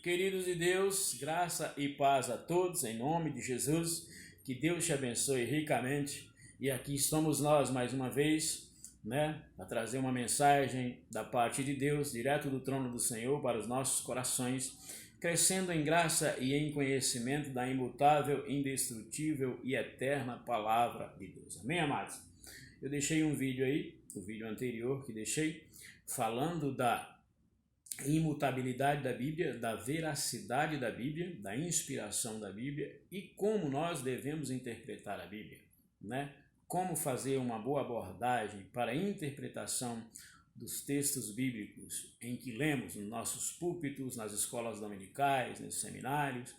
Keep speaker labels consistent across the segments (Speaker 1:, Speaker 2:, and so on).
Speaker 1: Queridos de Deus, graça e paz a todos, em nome de Jesus, que Deus te abençoe ricamente. E aqui estamos nós mais uma vez, a trazer uma mensagem da parte de Deus, direto do trono do Senhor para os nossos corações, crescendo em graça e em conhecimento da imutável, indestrutível e eterna palavra de Deus. Amém, amados? Eu deixei um vídeo aí, o vídeo anterior que deixei, falando da imutabilidade da Bíblia, da veracidade da Bíblia, da inspiração da Bíblia e como nós devemos interpretar a Bíblia, Como fazer uma boa abordagem para a interpretação dos textos bíblicos em que lemos nos nossos púlpitos, nas escolas dominicais, nos seminários,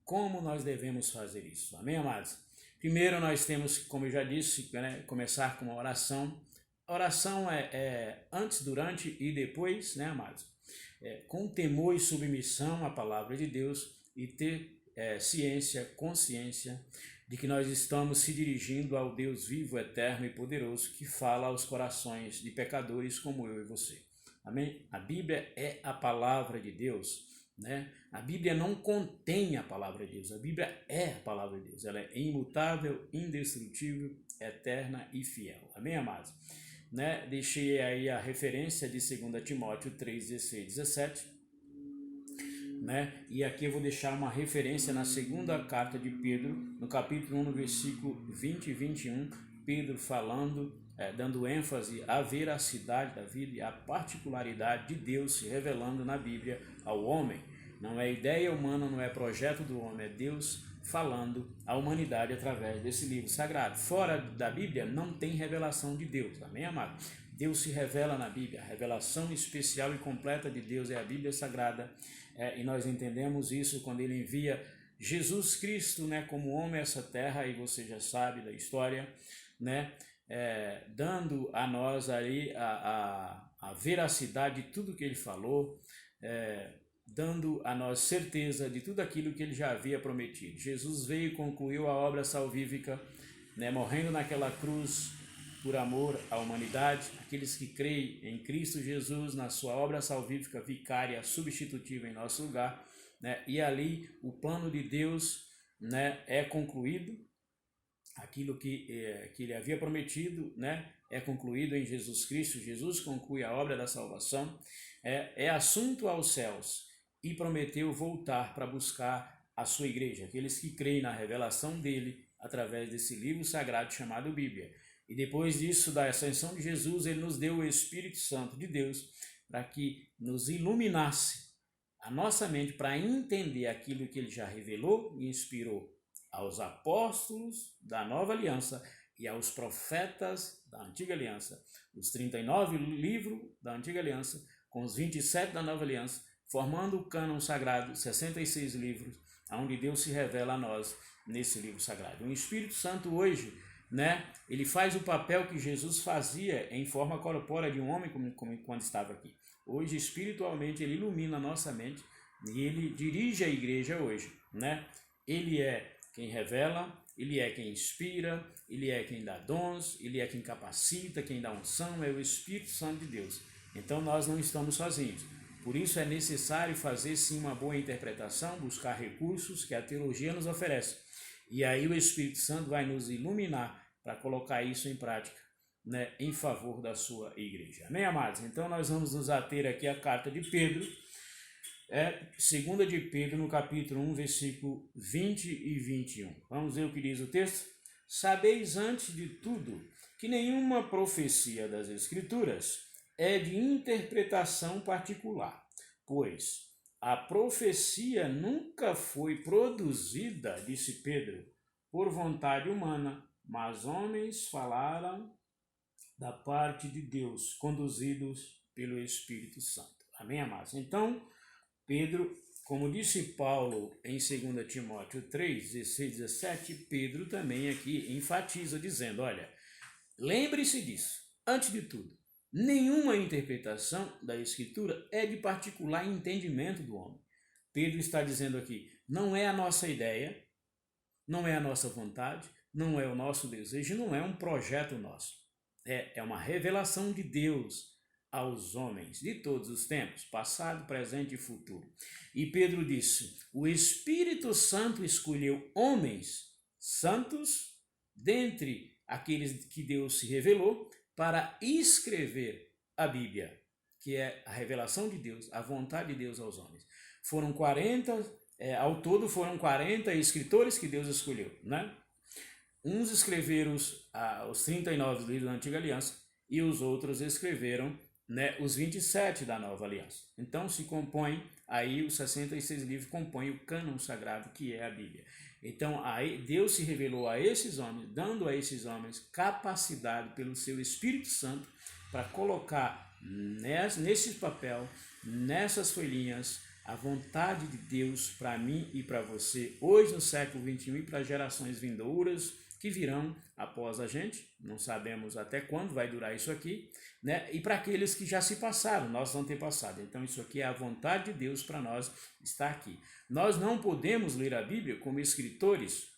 Speaker 1: como nós devemos fazer isso, amém, amados? Primeiro nós temos, como eu já disse, começar com uma oração. A oração é antes, durante e depois, amados? Com temor e submissão à palavra de Deus e ter ciência, consciência de que nós estamos se dirigindo ao Deus vivo, eterno e poderoso que fala aos corações de pecadores como eu e você. Amém? A Bíblia é a palavra de Deus, A Bíblia não contém a palavra de Deus, a Bíblia é a palavra de Deus. Ela é imutável, indestrutível, eterna e fiel. Amém, amados? Deixei aí a referência de 2 Timóteo 3, 16, 17, e aqui eu vou deixar uma referência na segunda carta de Pedro, no capítulo 1, no versículo 20 e 21, Pedro falando, dando ênfase à veracidade da vida e à particularidade de Deus se revelando na Bíblia ao homem. Não é ideia humana, não é projeto do homem, é Deus falando à humanidade através desse livro sagrado. Fora da Bíblia não tem revelação de Deus, amém, amado? Deus se revela na Bíblia, a revelação especial e completa de Deus é a Bíblia Sagrada, e nós entendemos isso quando ele envia Jesus Cristo, como homem a essa terra, e você já sabe da história, dando a nós aí a veracidade de tudo que ele falou, dando a nós certeza de tudo aquilo que ele já havia prometido. Jesus veio e concluiu a obra salvífica, morrendo naquela cruz por amor à humanidade. Aqueles que creem em Cristo Jesus, na sua obra salvífica, vicária, substitutiva em nosso lugar, e ali o plano de Deus é concluído. Aquilo que ele havia prometido, é concluído em Jesus Cristo. Jesus conclui a obra da salvação, é assunto aos céus, e prometeu voltar para buscar a sua igreja, aqueles que creem na revelação dele através desse livro sagrado chamado Bíblia. E depois disso, da ascensão de Jesus, ele nos deu o Espírito Santo de Deus para que nos iluminasse a nossa mente para entender aquilo que ele já revelou e inspirou aos apóstolos da nova aliança e aos profetas da antiga aliança, os 39 livros da antiga aliança com os 27 da nova aliança, formando o cânon sagrado, 66 livros, onde Deus se revela a nós nesse livro sagrado. O Espírito Santo hoje, ele faz o papel que Jesus fazia em forma corpórea de um homem como quando estava aqui. Hoje, espiritualmente, ele ilumina a nossa mente e ele dirige a igreja hoje, Ele é quem revela, ele é quem inspira, ele é quem dá dons, ele é quem capacita, quem dá unção, é o Espírito Santo de Deus. Então nós não estamos sozinhos. Por isso é necessário fazer sim uma boa interpretação, buscar recursos que a teologia nos oferece. E aí o Espírito Santo vai nos iluminar para colocar isso em prática, em favor da sua igreja. Amém, amados? Então nós vamos nos ater aqui à carta de Pedro, 2 de Pedro, no capítulo 1, versículo 20 e 21. Vamos ver o que diz o texto? Sabeis antes de tudo que nenhuma profecia das Escrituras é de interpretação particular, pois a profecia nunca foi produzida, disse Pedro, por vontade humana, mas homens falaram da parte de Deus, conduzidos pelo Espírito Santo. Amém, amados? Então, Pedro, como disse Paulo em 2 Timóteo 3, 16, 17, Pedro também aqui enfatiza dizendo, olha, lembre-se disso, antes de tudo, nenhuma interpretação da Escritura é de particular entendimento do homem. Pedro está dizendo aqui, não é a nossa ideia, não é a nossa vontade, não é o nosso desejo, não é um projeto nosso. É uma revelação de Deus aos homens de todos os tempos, passado, presente e futuro. E Pedro disse: o Espírito Santo escolheu homens santos dentre aqueles que Deus se revelou para escrever a Bíblia, que é a revelação de Deus, a vontade de Deus aos homens. Foram 40, ao todo foram 40 escritores que Deus escolheu, né? Uns escreveram os 39 livros da Antiga Aliança e os outros escreveram, né, os 27 da Nova Aliança. Então se compõe aí os 66 livros, compõem o cânon sagrado que é a Bíblia. Então aí Deus se revelou a esses homens, dando a esses homens capacidade pelo seu Espírito Santo para colocar nesse papel, nessas folhinhas, a vontade de Deus para mim e para você, hoje no século XXI e para gerações vindouras que virão após a gente, não sabemos até quando vai durar isso aqui, né? E para aqueles que já se passaram, nossos antepassados. Então isso aqui é a vontade de Deus para nós estar aqui. Nós não podemos ler a Bíblia como escritores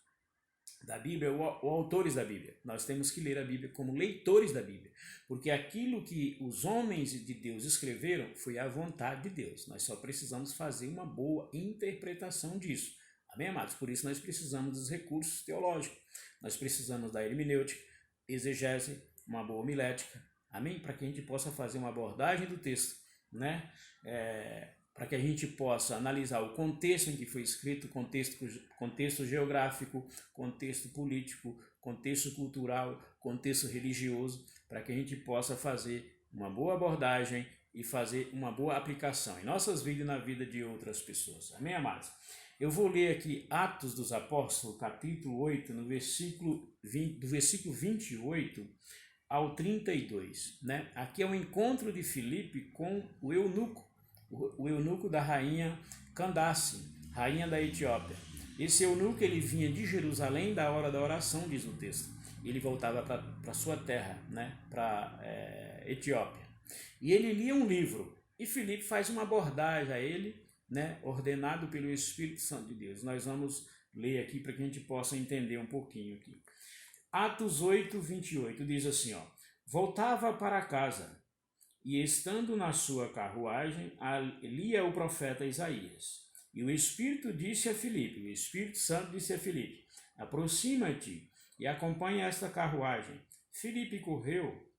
Speaker 1: da Bíblia ou autores da Bíblia. Nós temos que ler a Bíblia como leitores da Bíblia, porque aquilo que os homens de Deus escreveram foi a vontade de Deus. Nós só precisamos fazer uma boa interpretação disso. Amém, amados? Por isso nós precisamos dos recursos teológicos. Nós precisamos da hermenêutica, exegese, uma boa homilética. Amém? Para que a gente possa fazer uma abordagem do texto, né? Para que a gente possa analisar o contexto em que foi escrito, contexto geográfico, contexto político, contexto cultural, contexto religioso, para que a gente possa fazer uma boa abordagem e fazer uma boa aplicação em nossas vidas e na vida de outras pessoas. Amém, amados? Eu vou ler aqui Atos dos Apóstolos, capítulo 8, no versículo 20, do versículo 28 ao 32. Né? Aqui é o encontro de Filipe com o eunuco da rainha Candace, rainha da Etiópia. Esse eunuco ele vinha de Jerusalém da hora da oração, diz o texto. Ele voltava para sua terra, né? Para Etiópia. E ele lia um livro. E Filipe faz uma abordagem a ele, né, ordenado pelo Espírito Santo de Deus. Nós vamos ler aqui para que a gente possa entender um pouquinho aqui. Atos 8, 28 diz assim, ó: voltava para casa e estando na sua carruagem, lia o profeta Isaías. E o Espírito disse a Filipe, o Espírito Santo disse a Filipe: aproxima-te e acompanha esta carruagem. Filipe correu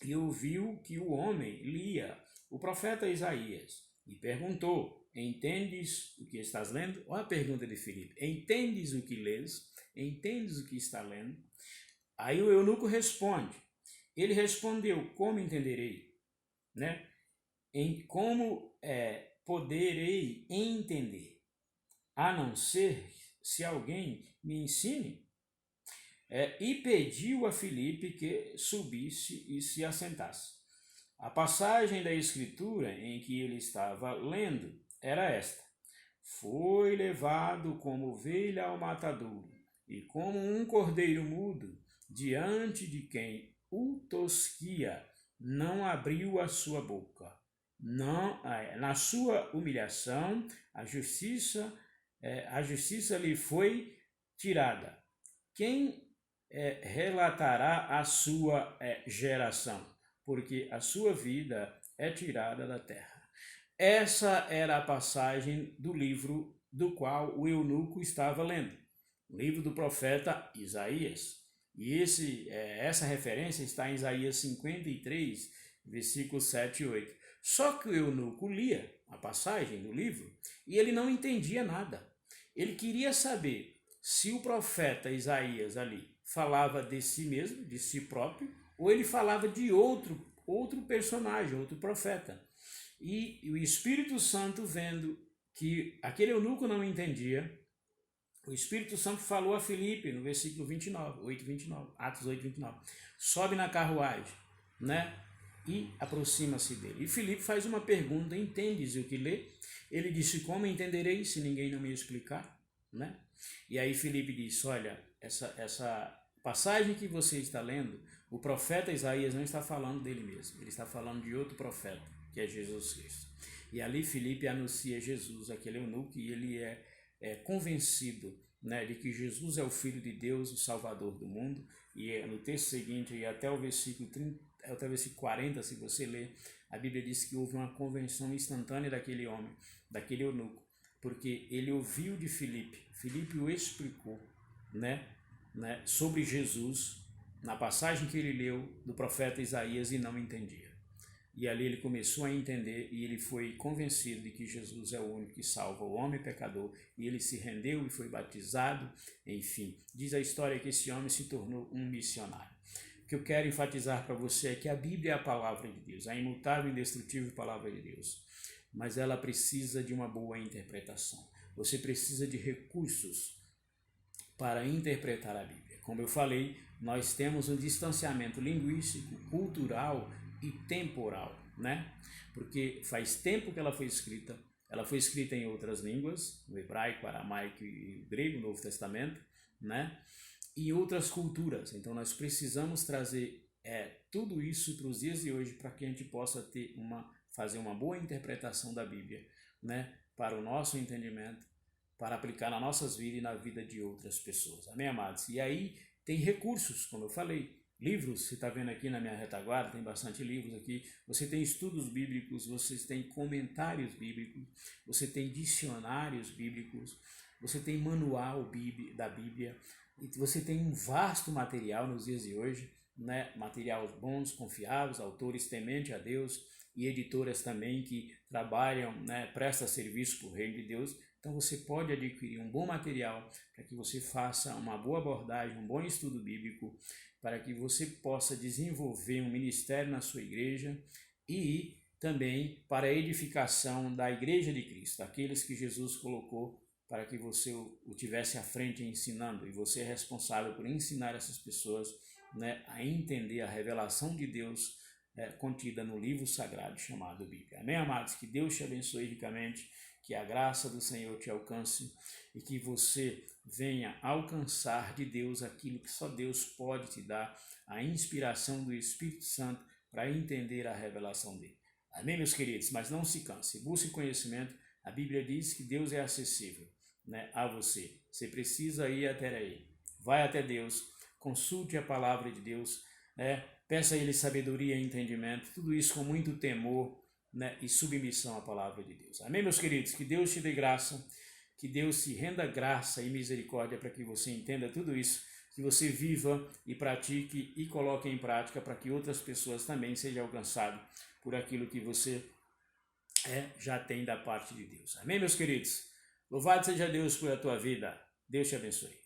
Speaker 1: e ouviu que o homem lia o profeta Isaías e perguntou: entendes o que estás lendo? Olha a pergunta de Filipe: entendes o que lês? Entendes o que está lendo? Aí o eunuco responde. Ele respondeu: como entenderei? Né? Como poderei entender? A não ser se alguém me ensine? E pediu a Filipe que subisse e se assentasse. A passagem da Escritura em que ele estava lendo era esta: foi levado como ovelha ao matadouro, e como um cordeiro mudo, diante de quem o tosquia, não abriu a sua boca. Não, na sua humilhação, a justiça lhe foi tirada. Quem relatará a sua geração? Porque a sua vida é tirada da terra. Essa era a passagem do livro do qual o eunuco estava lendo, o livro do profeta Isaías. E essa referência está em Isaías 53, versículos 7 e 8. Só que o eunuco lia a passagem do livro e ele não entendia nada. Ele queria saber se o profeta Isaías ali falava de si mesmo, de si próprio, ou ele falava de outro personagem, outro profeta. E o Espírito Santo, vendo que aquele eunuco não entendia, o Espírito Santo falou a Filipe no versículo 29, Atos 8, 29. Sobe na carruagem, né? E aproxima-se dele. E Filipe faz uma pergunta: entendes o que lê? Ele disse: como entenderei se ninguém não me explicar? Né? E aí Filipe disse: olha, essa passagem que você está lendo, o profeta Isaías não está falando dele mesmo, ele está falando de outro profeta, que é Jesus Cristo. E ali Filipe anuncia Jesus, aquele eunuco, e ele é convencido, né, de que Jesus é o Filho de Deus, o Salvador do mundo. E no texto seguinte, e até o versículo 40, se você ler, A Bíblia diz que houve uma conversão instantânea daquele homem, daquele eunuco, porque ele ouviu de Filipe, Filipe o explicou, sobre Jesus, na passagem que ele leu do profeta Isaías e não entendia. E ali ele começou a entender e ele foi convencido de que Jesus é o único que salva o homem pecador. E ele se rendeu e foi batizado. Enfim, diz a história que esse homem se tornou um missionário. O que eu quero enfatizar para você é que a Bíblia é a palavra de Deus, a imutável e indestrutível palavra de Deus. Mas ela precisa de uma boa interpretação. Você precisa de recursos para interpretar a Bíblia. Como eu falei, nós temos um distanciamento linguístico, cultural e temporal, Porque faz tempo que ela foi escrita em outras línguas, no hebraico, aramaico e grego, no Novo Testamento, E outras culturas. Então nós precisamos trazer tudo isso para os dias de hoje para que a gente possa fazer uma boa interpretação da Bíblia, para o nosso entendimento, para aplicar nas nossas vidas e na vida de outras pessoas. Amém, amados? E aí tem recursos, como eu falei, livros, você está vendo aqui na minha retaguarda, tem bastante livros aqui, você tem estudos bíblicos, você tem comentários bíblicos, você tem dicionários bíblicos, você tem manual da Bíblia, e você tem um vasto material nos dias de hoje, materiais bons, confiáveis, autores tementes a Deus e editoras também que trabalham, prestam serviço para o reino de Deus. Então você pode adquirir um bom material para que você faça uma boa abordagem, um bom estudo bíblico, para que você possa desenvolver um ministério na sua igreja e também para a edificação da igreja de Cristo, aqueles que Jesus colocou para que você o tivesse à frente ensinando, e você é responsável por ensinar essas pessoas a entender a revelação de Deus contida no livro sagrado chamado Bíblia. Amém, amados? Que Deus te abençoe ricamente, que a graça do Senhor te alcance e que você venha alcançar de Deus aquilo que só Deus pode te dar, a inspiração do Espírito Santo para entender a revelação dele. Amém, meus queridos? Mas não se canse, busque conhecimento. A Bíblia diz que Deus é acessível a você. Você precisa ir até ele. Vai até Deus, consulte a palavra de Deus, peça a ele sabedoria e entendimento, tudo isso com muito temor e submissão à palavra de Deus. Amém, meus queridos? Que Deus te dê graça, que Deus te renda graça e misericórdia para que você entenda tudo isso, que você viva e pratique e coloque em prática para que outras pessoas também sejam alcançadas por aquilo que você já tem da parte de Deus. Amém, meus queridos? Louvado seja Deus por a tua vida. Deus te abençoe.